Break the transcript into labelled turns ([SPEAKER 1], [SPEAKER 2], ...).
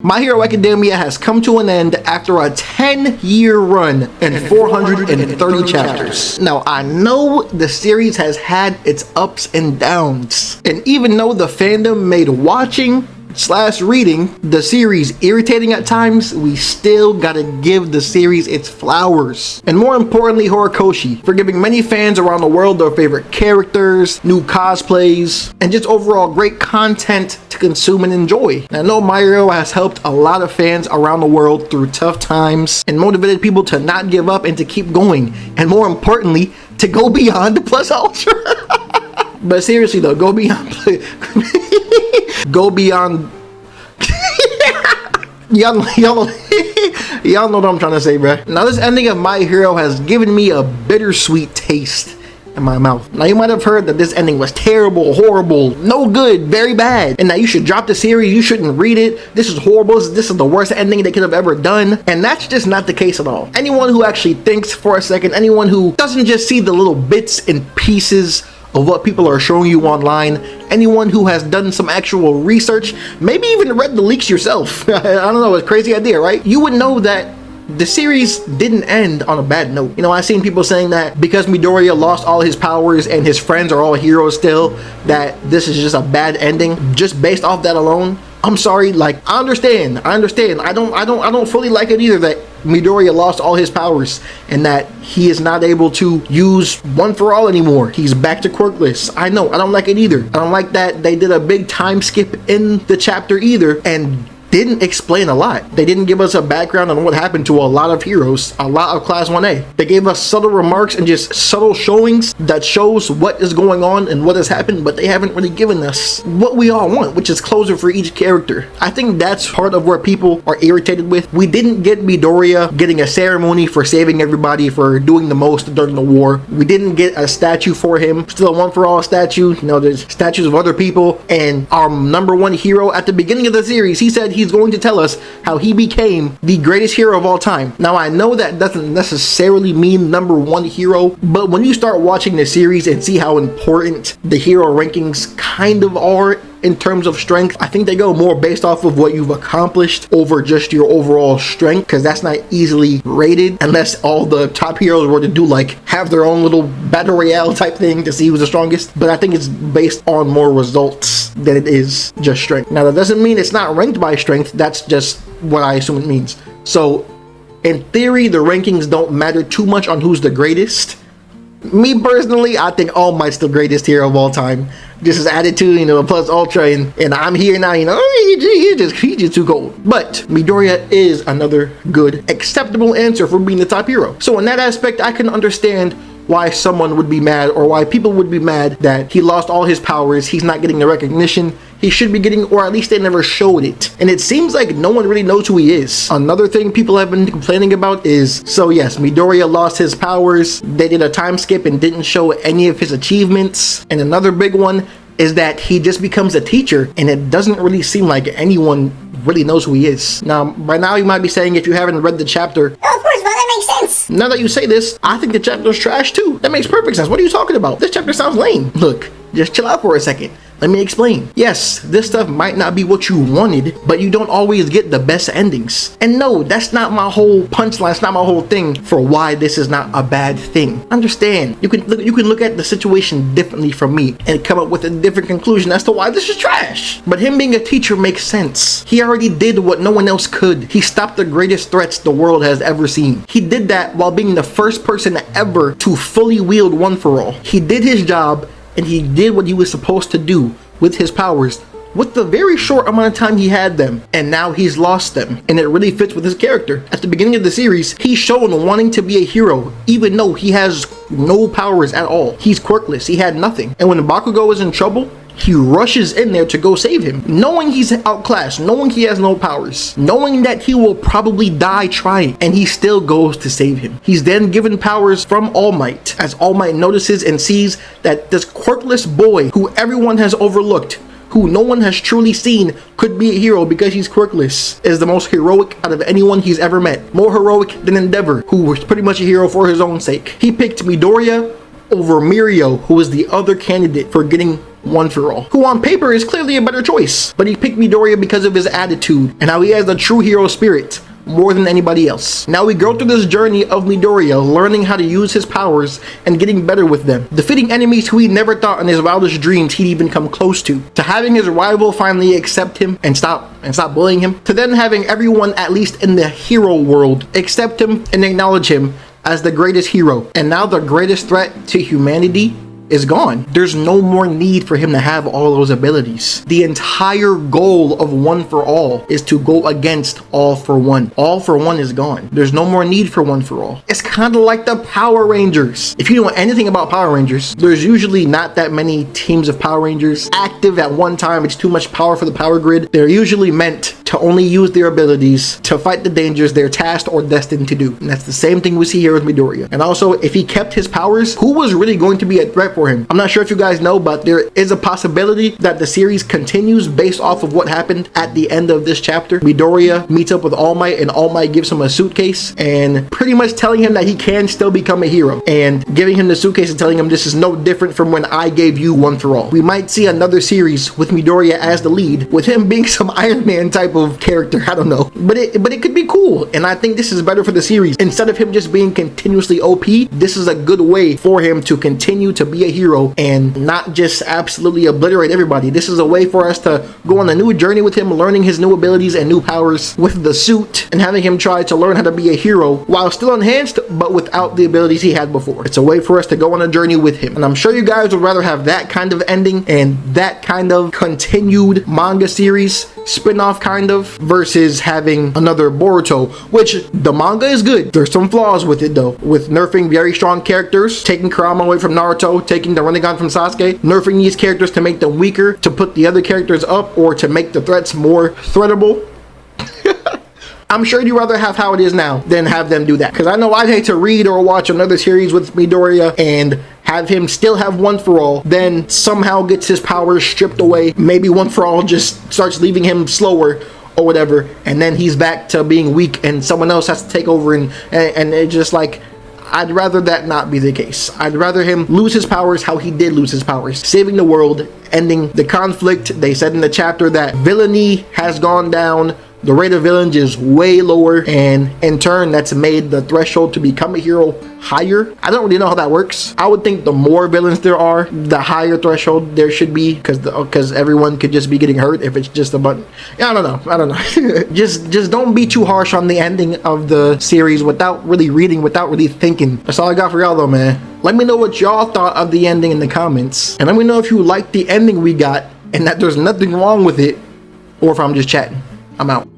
[SPEAKER 1] My Hero Academia has come to an end after a 10-year run and 430 chapters. Now, I know the series has had its ups and downs, and even though the fandom made watching / reading the series irritating at times, we still gotta give the series its flowers. And more importantly, Horikoshi for giving many fans around the world their favorite characters, new cosplays, and just overall great content to consume and enjoy. And I know My Hero has helped a lot of fans around the world through tough times and motivated people to not give up and to keep going, and more importantly, to go beyond Plus Ultra. But seriously though, go beyond go beyond y'all know what I'm trying to say, bruh. Now this ending of My Hero has given me a bittersweet taste in my mouth. Now you might have heard that this ending was terrible, horrible, no good, very bad, and that you should drop the series, you shouldn't read it, this is horrible, this is the worst ending they could have ever done. And that's just not the case at all. Anyone who actually thinks for a second, anyone who doesn't just see the little bits and pieces of what people are showing you online, anyone who has done some actual research, maybe even read the leaks yourself, I don't know, it's a crazy idea, right? You would know that the series didn't end on a bad note. You know, I've seen people saying that because Midoriya lost all his powers and his friends are all heroes still, that this is just a bad ending just based off that alone. I'm sorry, like, I understand. I don't fully like it either that Midoriya lost all his powers and that he is not able to use One for All anymore. He's back to quirkless. I know, I don't like it either. I don't like that they did a big time skip in the chapter either and didn't explain a lot. They didn't give us a background on what happened to a lot of heroes, a lot of Class 1A. They gave us subtle remarks and just subtle showings that shows what is going on and what has happened, but they haven't really given us what we all want, which is closure for each character. I think that's part of where people are irritated with. We didn't get Midoriya getting a ceremony for saving everybody, for doing the most during the war. We didn't get a statue for him, still a One for All statue. You know, there's statues of other people, and our number one hero at the beginning of the series, he said he's going to tell us how he became the greatest hero of all time. Now I know that doesn't necessarily mean number one hero, but when you start watching the series and see how important the hero rankings kind of are in terms of strength, I think they go more based off of what you've accomplished over just your overall strength, because that's not easily rated unless all the top heroes were to do like have their own little battle royale type thing to see who's the strongest. But I think it's based on more results than it is just strength. Now that doesn't mean it's not ranked by strength, that's just what I assume it means. So in theory, the rankings don't matter too much on who's the greatest. Me personally, I think All Might's the greatest hero of all time. Just his attitude, you know, Plus Ultra, and I'm here now, you know, he's just too cold. But Midoriya is another good, acceptable answer for being the top hero. So in that aspect, I can understand why someone would be mad, or why people would be mad that he lost all his powers, he's not getting the recognition he should be getting, or at least they never showed it. And it seems like no one really knows who he is. Another thing people have been complaining about is, so yes, Midoriya lost his powers, they did a time skip and didn't show any of his achievements. And another big one is that he just becomes a teacher, and it doesn't really seem like anyone really knows who he is. Now, by now you might be saying, if you haven't read the chapter,
[SPEAKER 2] oh, of course, well, that makes sense.
[SPEAKER 1] Now that you say this, I think the chapter's trash too. That makes perfect sense. What are you talking about? This chapter sounds lame. Look, just chill out for a second. Let me explain. Yes, this stuff might not be what you wanted, but you don't always get the best endings. And no, that's not my whole punchline. It's not my whole thing for why this is not a bad thing. Understand, you can look at the situation differently from me and come up with a different conclusion as to why this is trash. But him being a teacher makes sense. He already did what no one else could. He stopped the greatest threats the world has ever seen. He did that while being the first person ever to fully wield One for All. He did his job, and he did what he was supposed to do with his powers with the very short amount of time he had them, and now he's lost them. And it really fits with his character. At the beginning of the series, he's shown wanting to be a hero even though he has no powers at all. He's quirkless, he had nothing. And when Bakugo is in trouble, he rushes in there to go save him, knowing he's outclassed, knowing he has no powers, knowing that he will probably die trying, and he still goes to save him. He's then given powers from All Might, as All Might notices and sees that this quirkless boy who everyone has overlooked, who no one has truly seen could be a hero because he's quirkless, is the most heroic out of anyone he's ever met. More heroic than Endeavor, who was pretty much a hero for his own sake. He picked Midoriya over Mirio, who was the other candidate for getting One For All, who on paper is clearly a better choice, but he picked Midoriya because of his attitude and how he has the true hero spirit more than anybody else. Now we go through this journey of Midoriya learning how to use his powers and getting better with them, defeating enemies who he never thought in his wildest dreams he'd even come close to having his rival finally accept him and stop bullying him, to then having everyone, at least in the hero world, accept him and acknowledge him as the greatest hero. And now the greatest threat to humanity is gone. There's no more need for him to have all those abilities. The entire goal of One For All is to go against All For One. All For One is gone. There's no more need for One For All. It's kind of like the Power Rangers. If you know anything about Power Rangers, there's usually not that many teams of Power Rangers active at one time. It's too much power for the power grid. They're usually meant to only use their abilities to fight the dangers they're tasked or destined to do. And that's the same thing we see here with Midoriya. And also, if he kept his powers, who was really going to be a threat for him? I'm not sure if you guys know, but there is a possibility that the series continues based off of what happened at the end of this chapter. Midoriya meets up with All Might, and All Might gives him a suitcase and pretty much telling him that he can still become a hero, and giving him the suitcase and telling him this is no different from when I gave you One For All. We might see another series with Midoriya as the lead, with him being some Iron Man type of character. I don't know, but it could be cool, and I think this is better for the series. Instead of him just being continuously OP, this is a good way for him to continue to be a hero and not just absolutely obliterate everybody. This is a way for us to go on a new journey with him, learning his new abilities and new powers with the suit, and having him try to learn how to be a hero while still enhanced but without the abilities he had before. It's a way for us to go on a journey with him, and I'm sure you guys would rather have that kind of ending and that kind of continued manga series spin-off kind of, versus having another Boruto, which the manga is good. There's some flaws with it though, with nerfing very strong characters, taking Kurama away from Naruto, taking the Rinnegan from Sasuke, nerfing these characters to make them weaker, to put the other characters up, or to make the threats more threatable. I'm sure you'd rather have how it is now than have them do that, because I know I'd hate to read or watch another series with Midoriya and have him still have One For All, then somehow gets his powers stripped away. Maybe One For All just starts leaving him slower or whatever, and then he's back to being weak and someone else has to take over, and it's just like, I'd rather that not be the case. I'd rather him lose his powers how he did lose his powers, saving the world, ending the conflict. They said in the chapter that villainy has gone down, the rate of villains is way lower, and in turn that's made the threshold to become a hero higher. I don't really know how that works. I would think the more villains there are, the higher threshold there should be, because everyone could just be getting hurt if it's just a button. Yeah, I don't know. just don't be too harsh on the ending of the series without really reading, without really thinking. That's all I got for y'all though, man. Let me know what y'all thought of the ending in the comments, and let me know if you liked the ending we got and that there's nothing wrong with it, or if I'm just chatting. I'm out.